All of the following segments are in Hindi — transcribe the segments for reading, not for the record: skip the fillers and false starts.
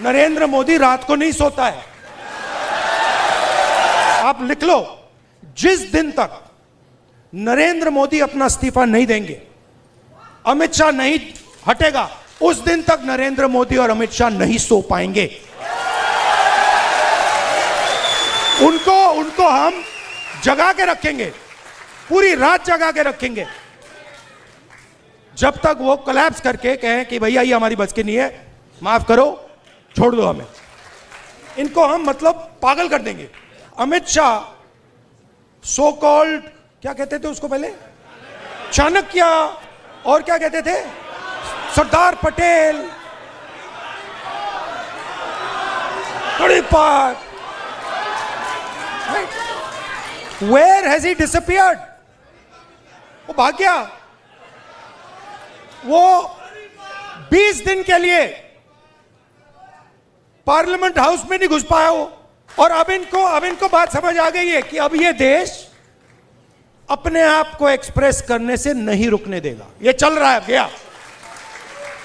नरेंद्र मोदी रात को नहीं सोता है। आप लिख लो, जिस दिन तक नरेंद्र मोदी अपना इस्तीफा नहीं देंगे, अमित शाह नहीं हटेगा, उस दिन तक नरेंद्र मोदी और अमित शाह नहीं सो पाएंगे। उनको हम जगा के रखेंगे, पूरी रात जगा के रखेंगे, जब तक वो कोलैप्स करके कहें कि भैया ये हमारी बस की नहीं है, माफ करो, छोड़ दो हमें। इनको हम मतलब पागल कर देंगे। अमित शाह सो कॉल्ड, क्या कहते थे उसको पहले, चाणक्य, और क्या कहते थे, Sardar Patel, तड़ीपार। Where has he disappeared? वो भाग गया। वो 20 दिन के लिए पार्लियामेंट हाउस में नहीं घुस पाया वो। और अब इनको बात समझ आ गई है कि अब ये देश अपने आप को एक्सप्रेस करने से नहीं रुकने देगा। ये चल रहा है, गया।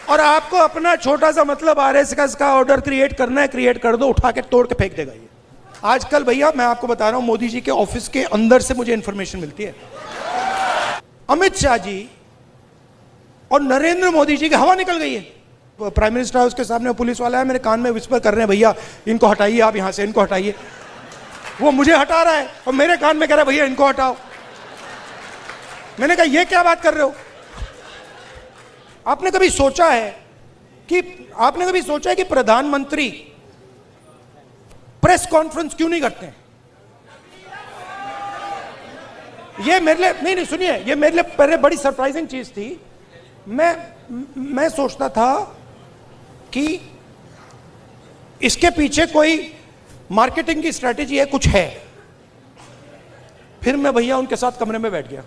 और आपको अपना छोटा सा मतलब आरएसएस का ऑर्डर क्रिएट करना है, क्रिएट कर दो, उठा के तोड़ के फेंक देगा ये। आजकल भैया मैं आपको बता रहा हूं, मोदी जी के ऑफिस के अंदर से मुझे इंफॉर्मेशन मिलती है, अमित शाह जी और नरेंद्र मोदी जी की हवा निकल गई है। प्राइम मिनिस्टर हाउस के सामने पुलिस वाला है, मेरे कान में विस्पर कर रहे हैं, भैया इनको हटाइए, आप यहां से इनको हटाइए। वो मुझे हटा रहा है और मेरे कान में कह रहा है भैया इनको हटाओ। मैंने कहा ये क्या बात कर रहे हो? आपने कभी सोचा है कि प्रधानमंत्री प्रेस कॉन्फ्रेंस क्यों नहीं करते हैं? ये मेरे लिए नहीं सुनिए, ये मेरे लिए पहले बड़ी सरप्राइजिंग चीज थी। मैं सोचता था कि इसके पीछे कोई मार्केटिंग की स्ट्रेटेजी है, कुछ है। फिर मैं भैया उनके साथ कमरे में बैठ गया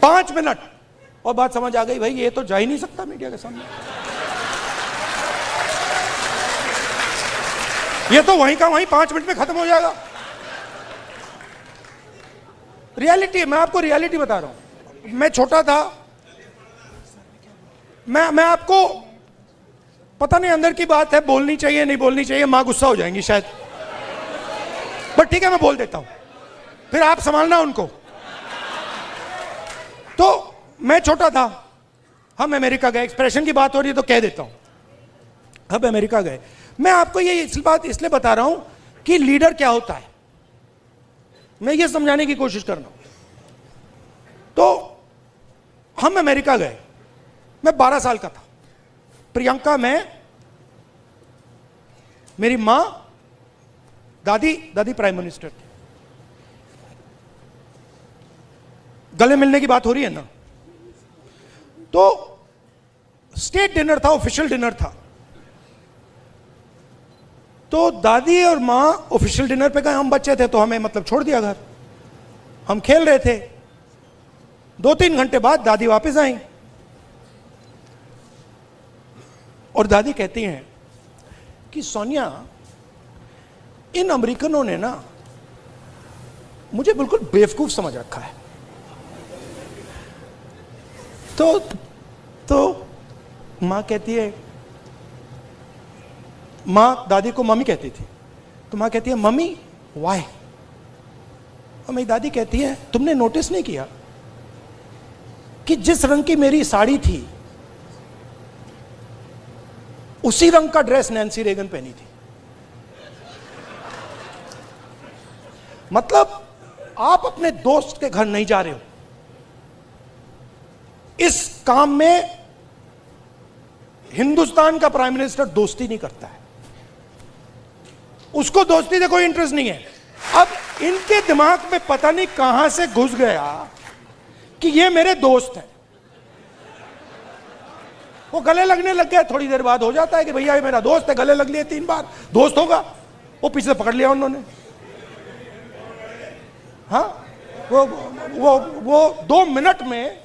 5 मिनट और बात समझ आ गई, भाई ये तो जा ही नहीं सकता मीडिया के सामने, ये तो वहीं का वहीं 5 मिनट में खत्म हो जाएगा। रियलिटी, मैं आपको रियलिटी बता रहा हूं। मैं छोटा था, मैं आपको पता नहीं अंदर की बात है, बोलनी चाहिए नहीं बोलनी चाहिए, मां गुस्सा हो जाएंगी शायद, पर ठीक है मैं बोल देता हूं, फिर आप संभालना उनको। तो मैं छोटा था, हम अमेरिका गए, एक्सप्रेशन की बात हो रही है तो कह देता हूं, हम अमेरिका गए। मैं आपको ये बात इसलिए बता रहा हूं कि लीडर क्या होता है, मैं ये समझाने की कोशिश कर रहा हूं। तो हम अमेरिका गए, मैं 12 साल का था, प्रियंका, मैं, मेरी मां, दादी प्राइम मिनिस्टर थी। गले मिलने की बात हो रही है ना, तो स्टेट डिनर था, ऑफिशियल डिनर था। तो दादी और मां ऑफिशियल डिनर पे गए, हम बच्चे थे तो हमें मतलब छोड़ दिया घर, हम खेल रहे थे। 2-3 घंटे बाद दादी वापस आई और दादी कहती हैं कि सोनिया, इन अमेरिकनों ने ना मुझे बिल्कुल बेवकूफ समझ रखा है। तो मां कहती है, मां दादी को मम्मी कहती थी, तो मां कहती है मम्मी वाई? और मेरी दादी कहती है तुमने नोटिस नहीं किया कि जिस रंग की मेरी साड़ी थी उसी रंग का ड्रेस नैन्सी रेगन पहनी थी। मतलब आप अपने दोस्त के घर नहीं जा रहे हो, इस काम में हिंदुस्तान का प्राइम मिनिस्टर दोस्ती नहीं करता है, उसको दोस्ती से कोई इंटरेस्ट नहीं है। अब इनके दिमाग में पता नहीं कहां से घुस गया कि ये मेरे दोस्त हैं, वो गले लगने लग गए। थोड़ी देर बाद हो जाता है कि भैया ये मेरा दोस्त है, गले लग लिए 3 बार, दोस्त होगा। वो पीछे पकड़ लिया उन्होंने, हाँ, वो 2 मिनट में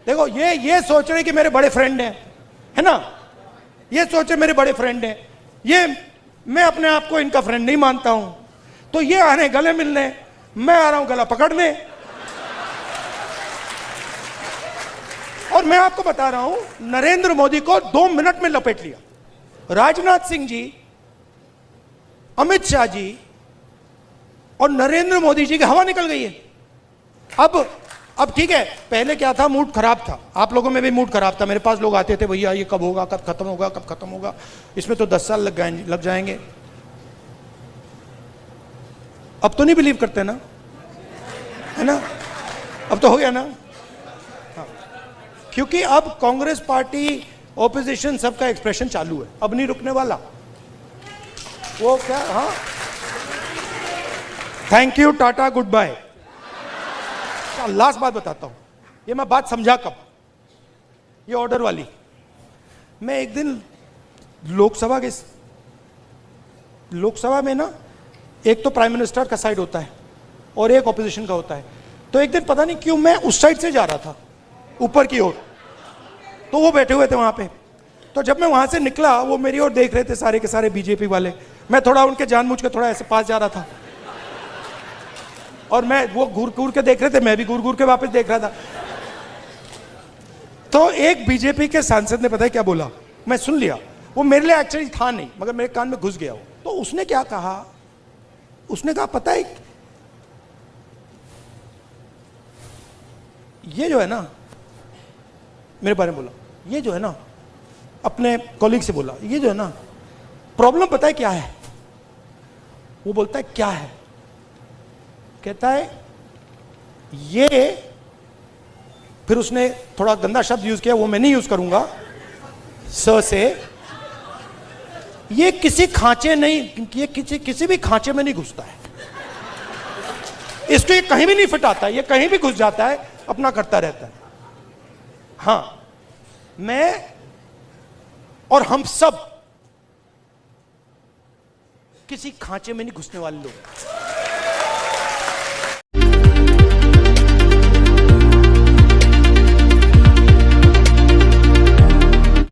देखो, ये सोच रहे कि मेरे बड़े फ्रेंड हैं, है ना, ये सोचे मेरे बड़े फ्रेंड हैं, ये मैं अपने आप को इनका फ्रेंड नहीं मानता हूं, तो ये आ रहे गले मिलने, मैं आ रहा हूं गला पकड़ने। और मैं आपको बता रहा हूं, नरेंद्र मोदी को 2 मिनट में लपेट लिया। राजनाथ सिंह जी, अमित शाह जी और नरेंद्र मोदी जी की हवा निकल गई है। अब ठीक है, पहले क्या था, मूड खराब था, आप लोगों में भी मूड खराब था। मेरे पास लोग आते थे, भैया ये कब होगा, कब खत्म होगा, कब खत्म होगा, इसमें तो 10 साल लग जाएंगे। अब तो नहीं बिलीव करते ना, है ना? अब तो हो गया ना। हाँ। क्योंकि अब कांग्रेस पार्टी, ऑपोजिशन, सबका एक्सप्रेशन चालू है, अब नहीं रुकने वाला वो क्या। हाँ, thank you, tata, good bye. Last बात बताता हूं, ये मैं बात समझा कब, ये ऑर्डर वाली। मैं एक दिन लोकसभा में ना, एक तो प्राइम मिनिस्टर का साइड होता है और एक ऑपोजिशन का होता है। तो एक दिन पता नहीं क्यों मैं उस साइड से जा रहा था, ऊपर की ओर, तो वो बैठे हुए थे वहां पे। तो जब मैं वहां से निकला, वो मेरी ओर देख रहे थे, सारे के सारे बीजेपी वाले। मैं थोड़ा उनके जानबूझ के थोड़ा ऐसे पास जा रहा था, और वो घूर के देख रहे थे, मैं भी घूर के वापस देख रहा था। तो एक बीजेपी के सांसद ने पता है क्या बोला, मैं सुन लिया, वो मेरे लिए एक्चुअली था नहीं, मगर मेरे कान में घुस गया वो। तो उसने क्या कहा, उसने कहा पता है, ये जो है ना, मेरे बारे में बोला, ये जो है ना, अपने कॉलीग से बोला, ये जो है ना प्रॉब्लम पता है क्या है? वो बोलता है क्या है? कहता है ये, फिर उसने थोड़ा गंदा शब्द यूज किया, वो मैं नहीं यूज करूंगा, स से, ये किसी खांचे नहीं, ये किसी भी खांचे में नहीं घुसता है, इसको ये कहीं भी नहीं फिट आता, ये कहीं भी घुस जाता है, अपना करता रहता है। हां, मैं और हम सब किसी खांचे में नहीं घुसने वाले लोग।